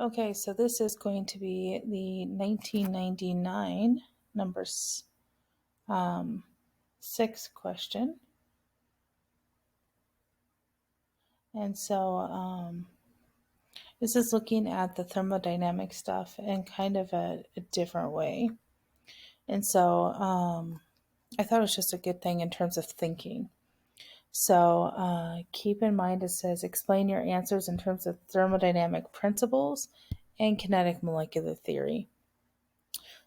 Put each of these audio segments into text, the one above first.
Okay, so this is going to be the 1999 number 6 question. And so this is looking at the thermodynamic stuff in kind of a different way. And so I thought it was just a good thing in terms of thinking. So keep in mind it says explain your answers in terms of thermodynamic principles and kinetic molecular theory.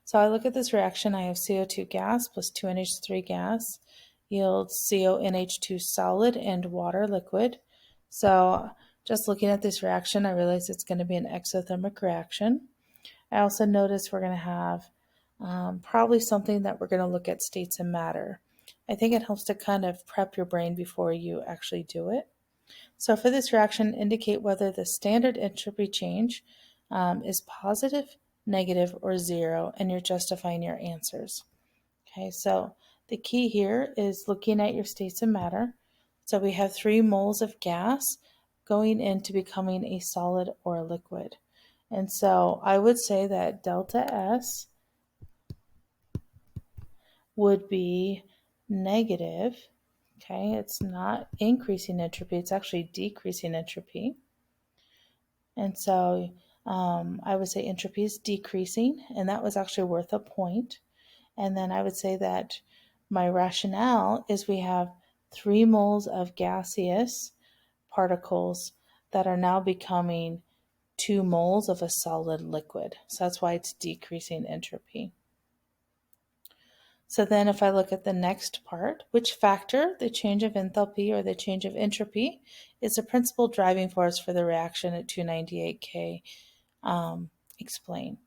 So I look at this reaction, I have CO2 gas plus 2NH3 gas yields CONH2 solid and water liquid. So just looking at this reaction, I realize it's going to be an exothermic reaction. I also notice we're going to have probably something that we're going to look at states of matter. I think it helps to kind of prep your brain before you actually do it. So for this reaction, indicate whether the standard entropy change is positive, negative, or zero, and you're justifying your answers. Okay, so the key here is looking at your states of matter. So we have 3 moles of gas going into becoming a solid or a liquid. And so I would say that delta S would be negative. Okay, it's not increasing entropy, it's actually decreasing entropy. And so I would say entropy is decreasing, and that was actually worth a point. And then I would say that my rationale is we have 3 moles of gaseous particles that are now becoming 2 moles of a solid liquid. So that's why it's decreasing entropy. So then if I look at the next part, which factor, the change of enthalpy or the change of entropy, is the principal driving force for the reaction at 298 K? Explain.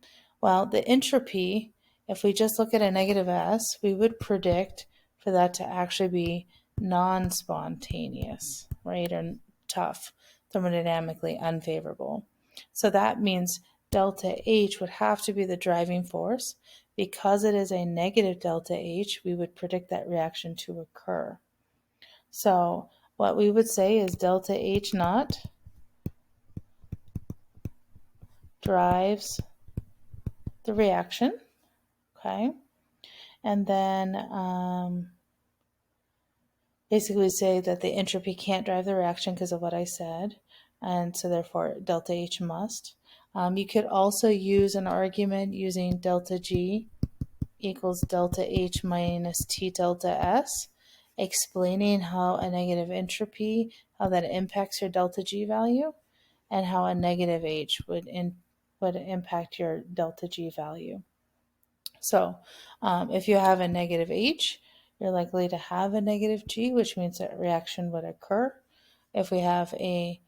Well, the entropy, if we just look at a negative S, we would predict for that to actually be non-spontaneous, right, or tough, thermodynamically unfavorable. So that means delta H would have to be the driving force. Because it is a negative delta H, we would predict that reaction to occur. So what we would say is delta H naught drives the reaction, okay? And then basically say that the entropy can't drive the reaction because of what I said, and so therefore delta H must. You could also use an argument using delta G equals delta H minus T delta S, explaining how a negative entropy, how that impacts your delta G value, and how a negative H would impact your delta G value. So if you have a negative H, you're likely to have a negative G, which means that reaction would occur. If we have a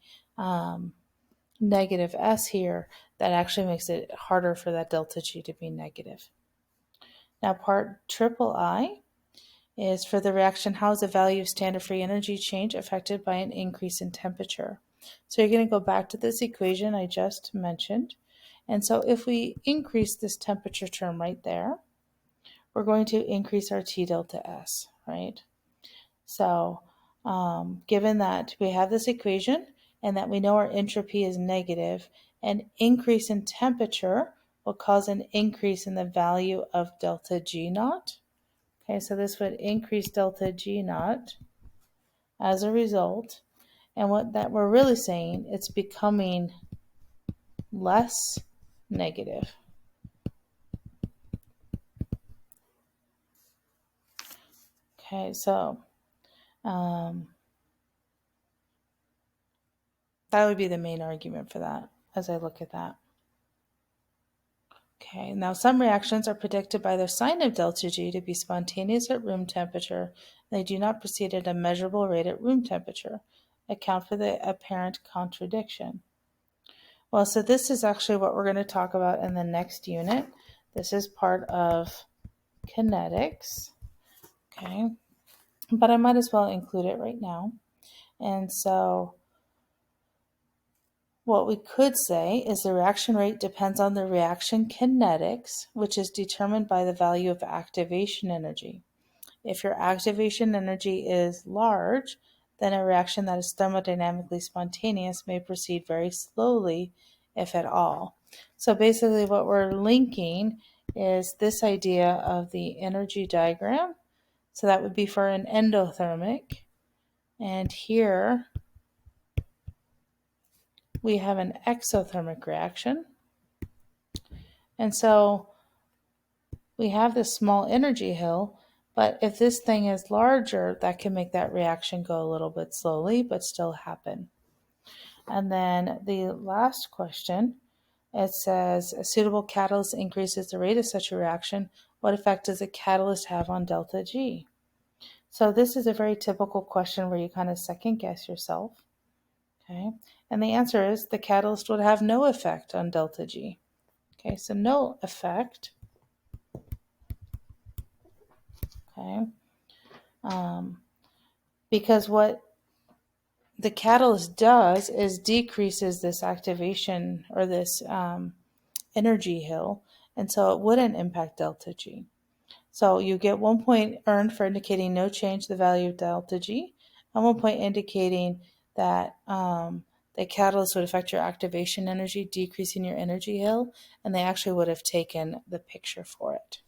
negative S here, that actually makes it harder for that delta G to be negative. Now part III is for the reaction, how is the value of standard free energy change affected by an increase in temperature? So you're going to go back to this equation I just mentioned. And so if we increase this temperature term right there, we're going to increase our T delta S, right? So given that we have this equation and that we know our entropy is negative, an increase in temperature will cause an increase in the value of delta G naught. Okay, so this would increase delta G naught as a result. And what that we're really saying, it's becoming less negative. Okay, so that would be the main argument for that as I look at that. Okay, now some reactions are predicted by their sign of delta G to be spontaneous at room temperature. They do not proceed at a measurable rate at room temperature. Account for the apparent contradiction. Well, so this is actually what we're going to talk about in the next unit. This is part of kinetics, okay? But I might as well include it right now. And so what we could say is the reaction rate depends on the reaction kinetics, which is determined by the value of activation energy. If your activation energy is large, then a reaction that is thermodynamically spontaneous may proceed very slowly if at all. So basically what we're linking is this idea of the energy diagram. So that would be for an endothermic. And here we have an exothermic reaction. And so we have this small energy hill, but if this thing is larger, that can make that reaction go a little bit slowly, but still happen. And then the last question, it says, a suitable catalyst increases the rate of such a reaction. What effect does a catalyst have on delta G? So this is a very typical question where you kind of second guess yourself. Okay, and the answer is the catalyst would have no effect on delta G. Okay, so no effect. Okay, because what the catalyst does is decreases this activation or this energy hill, and so it wouldn't impact delta G. So you get 1 point earned for indicating no change to the value of delta G, and 1 point indicating that the catalyst would affect your activation energy, decreasing your energy hill, and they actually would have taken the picture for it.